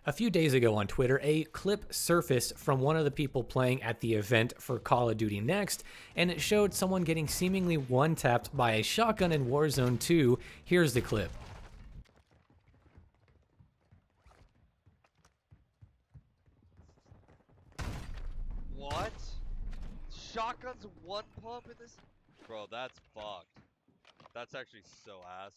A few days ago on Twitter, a clip surfaced from one of the people playing at the event for Call of Duty Next, and it showed someone getting seemingly one-tapped by a shotgun in Warzone 2. Here's the clip. What? Shotgun's one pump in this? Bro, that's fucked. That's actually so ass.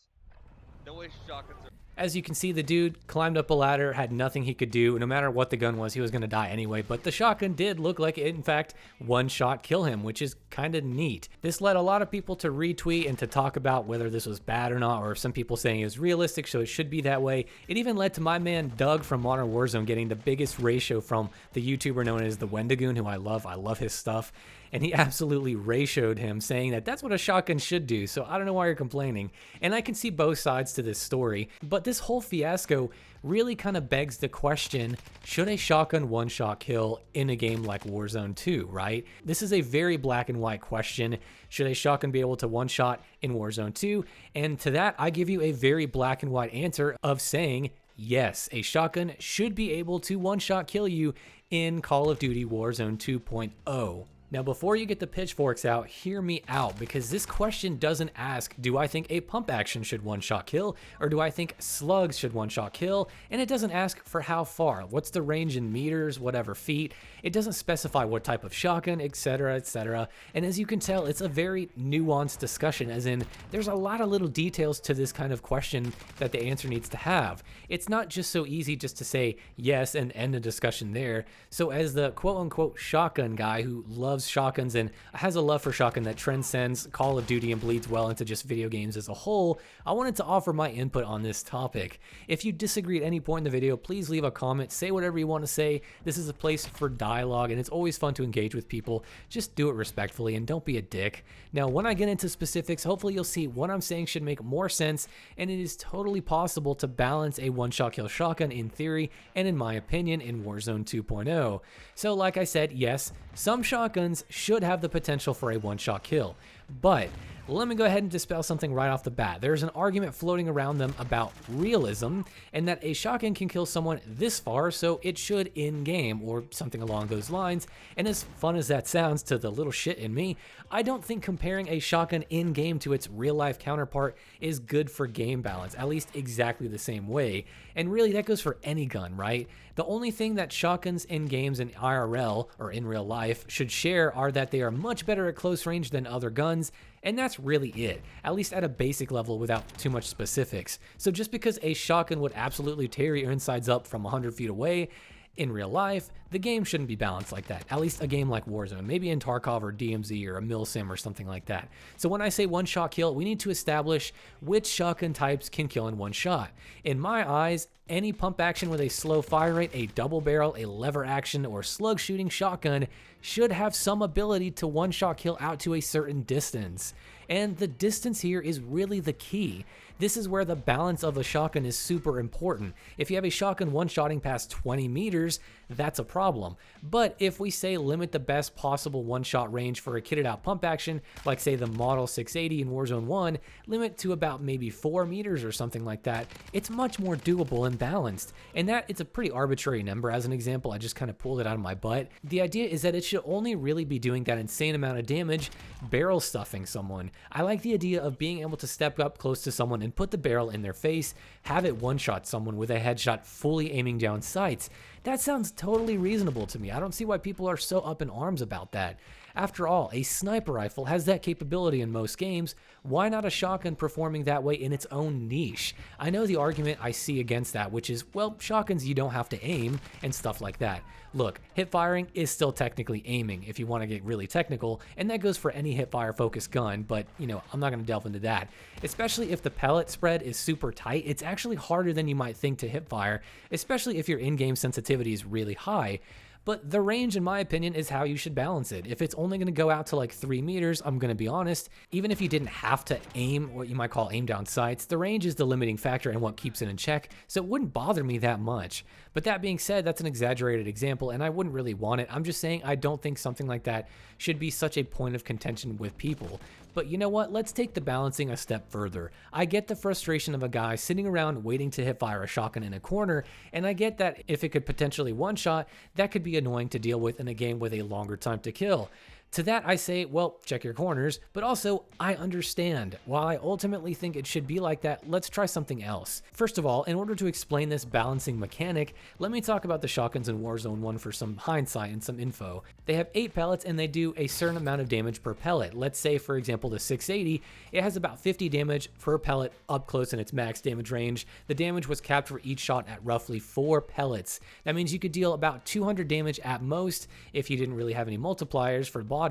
No way shotguns are... As you can see, the dude climbed up a ladder, had nothing he could do. No matter what the gun was, he was going to die anyway, but the shotgun did look like it, in fact, one-shot kill him, which is kind of neat. This led a lot of people to retweet and to talk about whether this was bad or not, or some people saying it was realistic, so it should be that way. It even led to my man Doug from Modern Warzone getting the biggest ratio from the YouTuber known as the Wendigoon, who I love his stuff. And he absolutely ratioed him, saying that that's what a shotgun should do, so I don't know why you're complaining. And I can see both sides to this story, but this whole fiasco really kind of begs the question, should a shotgun one-shot kill in a game like Warzone 2, right? This is a very black and white question. Should a shotgun be able to one-shot in Warzone 2? And to that, I give you a very black and white answer of saying, yes, a shotgun should be able to one-shot kill you in Call of Duty Warzone 2.0. Now, before you get the pitchforks out, hear me out, because this question doesn't ask, do I think a pump action should one-shot kill, or do I think slugs should one-shot kill, and it doesn't ask for how far, what's the range in meters, whatever feet, it doesn't specify what type of shotgun, etc, etc, and as you can tell, it's a very nuanced discussion, as in, there's a lot of little details to this kind of question that the answer needs to have. It's not just so easy just to say yes and end the discussion there. So as the quote-unquote shotgun guy who loves shotguns and has a love for shotgun that transcends Call of Duty and bleeds well into just video games as a whole, I wanted to offer my input on this topic. If you disagree at any point in the video, please leave a comment, say whatever you want to say. This is a place for dialogue, and it's always fun to engage with people. Just do it respectfully and don't be a dick. Now, when I get into specifics, hopefully you'll see what I'm saying should make more sense, and it is totally possible to balance a one-shot kill shotgun in theory and in my opinion in Warzone 2.0. So like I said, yes, some shotguns should have the potential for a one-shot kill, but let me go ahead and dispel something right off the bat. There's an argument floating around them about realism, and that a shotgun can kill someone this far, so it should in-game, or something along those lines. And as fun as that sounds to the little shit in me, I don't think comparing a shotgun in-game to its real-life counterpart is good for game balance, at least exactly the same way. And really, that goes for any gun, right? The only thing that shotguns in games in IRL, or in real life, should share are that they are much better at close range than other guns, and that's really it, at least at a basic level without too much specifics. So just because a shotgun would absolutely tear your insides up from 100 feet away, in real life, the game shouldn't be balanced like that, at least a game like Warzone, maybe in Tarkov or DMZ or a Milsim or something like that. So when I say one-shot kill, we need to establish which shotgun types can kill in one shot. In my eyes, any pump action with a slow fire rate, a double barrel, a lever action, or slug shooting shotgun should have some ability to one-shot kill out to a certain distance. And the distance here is really the key. This is where the balance of a shotgun is super important. If you have a shotgun one-shotting past 20 meters, that's a problem. But if we say limit the best possible one-shot range for a kitted out pump action, like say the Model 680 in Warzone 1, limit to about maybe 4 meters or something like that, it's much more doable and balanced. And that, it's a pretty arbitrary number. As an example, I just kind of pulled it out of my butt. The idea is that it should only really be doing that insane amount of damage barrel stuffing someone. I like the idea of being able to step up close to someone and put the barrel in their face, have it one-shot someone with a headshot fully aiming down sights. That sounds totally reasonable to me. I don't see why people are so up in arms about that. After all, a sniper rifle has that capability in most games. Why not a shotgun performing that way in its own niche? I know the argument I see against that, which is, well, shotguns you don't have to aim and stuff like that. Look, hip firing is still technically aiming if you want to get really technical, and that goes for any hip fire focused gun, but you know, I'm not going to delve into that. Especially if the pellet spread is super tight, it's actually harder than you might think to hip fire, especially if your in-game sensitivity is really high. But the range, in my opinion, is how you should balance it. If it's only going to go out to like 3 meters, I'm going to be honest, even if you didn't have to aim what you might call aim down sights, the range is the limiting factor and what keeps it in check, so it wouldn't bother me that much. But that being said, that's an exaggerated example, and I wouldn't really want it. I'm just saying I don't think something like that should be such a point of contention with people. But you know what? Let's take the balancing a step further. I get the frustration of a guy sitting around waiting to hip fire a shotgun in a corner, and I get that if it could potentially one-shot, that could be annoying to deal with in a game with a longer time to kill. To that I say, well, check your corners, but also I understand. While I ultimately think it should be like that, let's try something else. First of all, in order to explain this balancing mechanic, let me talk about the shotguns in Warzone 1 for some hindsight and some info. They have 8 pellets and they do a certain amount of damage per pellet. Let's say, for example, the 680, it has about 50 damage per pellet up close in its max damage range. The damage was capped for each shot at roughly 4 pellets. That means you could deal about 200 damage at most if you didn't really have any multipliers for body,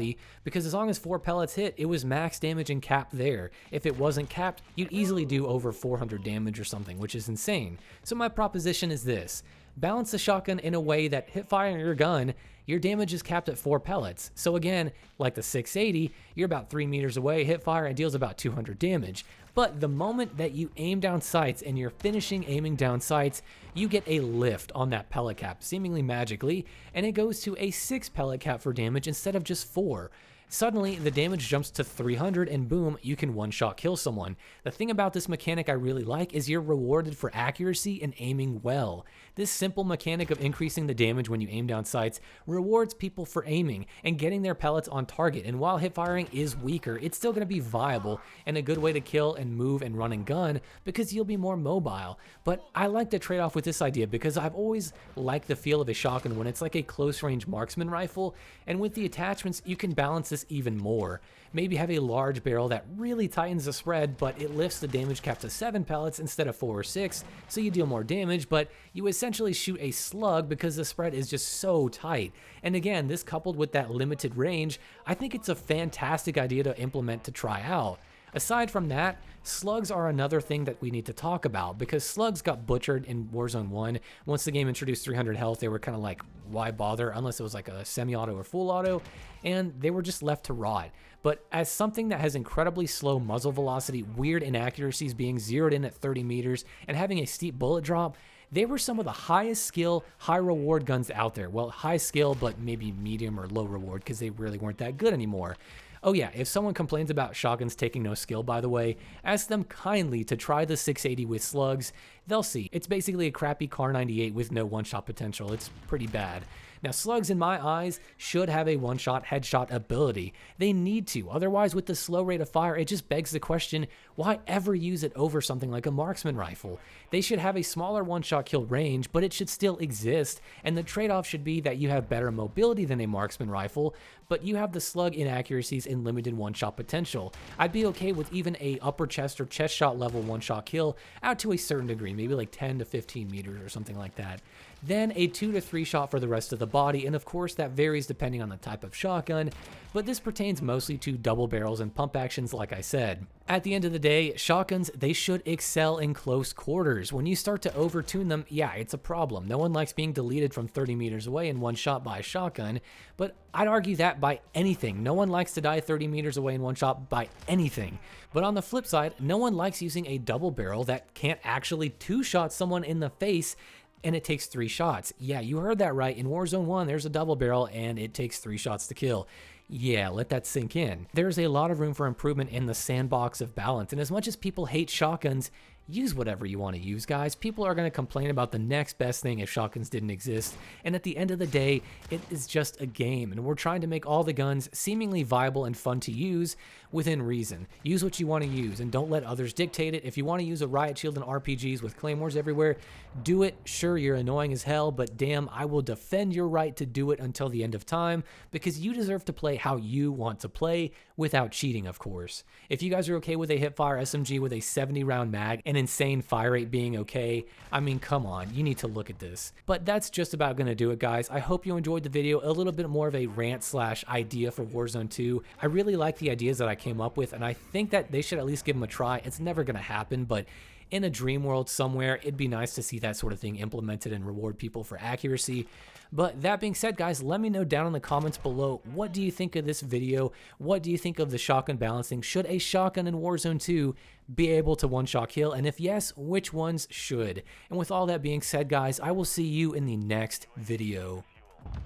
because as long as 4 pellets hit, it was max damage and capped there. If it wasn't capped, you'd easily do over 400 damage or something, which is insane. So my proposition is this: balance the shotgun in a way that hip firing your gun, your damage is capped at 4 pellets. So again, like the 680, you're about 3 meters away, hip fire, and deals about 200 damage. But the moment that you aim down sights and you're finishing aiming down sights, you get a lift on that pellet cap, seemingly magically, and it goes to a 6 pellet cap for damage instead of just 4. Suddenly, the damage jumps to 300 and boom, you can one-shot kill someone. The thing about this mechanic I really like is you're rewarded for accuracy and aiming well. This simple mechanic of increasing the damage when you aim down sights rewards people for aiming and getting their pellets on target, and while hip firing is weaker, it's still going to be viable and a good way to kill and move and run and gun because you'll be more mobile. But I like the trade-off with this idea because I've always liked the feel of a shotgun when it's like a close-range marksman rifle, and with the attachments, you can balance this even more. Maybe have a large barrel that really tightens the spread, but it lifts the damage cap to 7 pellets instead of 4 or 6, so you deal more damage, but you essentially shoot a slug because the spread is just so tight. And again, this coupled with that limited range, I think it's a fantastic idea to implement to try out. Aside from that, slugs are another thing that we need to talk about because slugs got butchered in Warzone 1. Once the game introduced 300 health, they were kind of like, why bother unless it was like a semi-auto or full auto, and they were just left to rot. But as something that has incredibly slow muzzle velocity, weird inaccuracies being zeroed in at 30 meters, and having a steep bullet drop, they were some of the highest skill, high reward guns out there. Well, high skill, but maybe medium or low reward because they really weren't that good anymore. Oh yeah, if someone complains about shotguns taking no skill, by the way, ask them kindly to try the 680 with slugs. They'll see. It's basically a crappy Kar 98 with no one-shot potential. It's pretty bad. Now, slugs, in my eyes, should have a one-shot headshot ability. They need to. Otherwise, with the slow rate of fire, it just begs the question, why ever use it over something like a marksman rifle? They should have a smaller one-shot kill range, but it should still exist, and the trade-off should be that you have better mobility than a marksman rifle, but you have the slug inaccuracies and limited one-shot potential. I'd be okay with even a upper chest or chest shot level one-shot kill out to a certain degree, maybe like 10 to 15 meters or something like that. Then a 2 to 3 shot for the rest of the body, and of course that varies depending on the type of shotgun, but this pertains mostly to double barrels and pump actions like I said. At the end of the day, shotguns, they should excel in close quarters. When you start to overtune them, yeah, it's a problem. No one likes being deleted from 30 meters away in one shot by a shotgun, but I'd argue that by anything. No one likes to die 30 meters away in one shot by anything. But on the flip side, no one likes using a double barrel that can't actually two-shot someone in the face and it takes 3 shots. Yeah, you heard that right. In Warzone 1, there's a double barrel and it takes 3 shots to kill. Yeah, let that sink in. There's a lot of room for improvement in the sandbox of balance, and as much as people hate shotguns, use whatever you want to use, guys. People are going to complain about the next best thing if shotguns didn't exist, and at the end of the day, it is just a game, and we're trying to make all the guns seemingly viable and fun to use within reason. Use what you want to use, and don't let others dictate it. If you want to use a riot shield and RPGs with claymores everywhere, do it. Sure, you're annoying as hell, but damn, I will defend your right to do it until the end of time, because you deserve to play how you want to play, without cheating, of course. If you guys are okay with a hipfire SMG with a 70 round mag and insane fire rate being okay, I mean, come on, you need to look at this. But that's just about gonna do it, guys. I hope you enjoyed the video, a little bit more of a rant slash idea for Warzone 2. I really like the ideas that I came up with, and I think that they should at least give them a try. It's never gonna happen, but in a dream world somewhere, it'd be nice to see that sort of thing implemented and reward people for accuracy. But that being said, guys, let me know down in the comments below, what do you think of this video? What do you think of the shotgun balancing? Should a shotgun in Warzone 2 be able to one-shot kill? And if yes, which ones should? And with all that being said, guys, I will see you in the next video.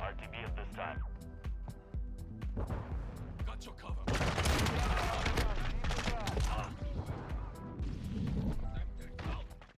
RTB at this time.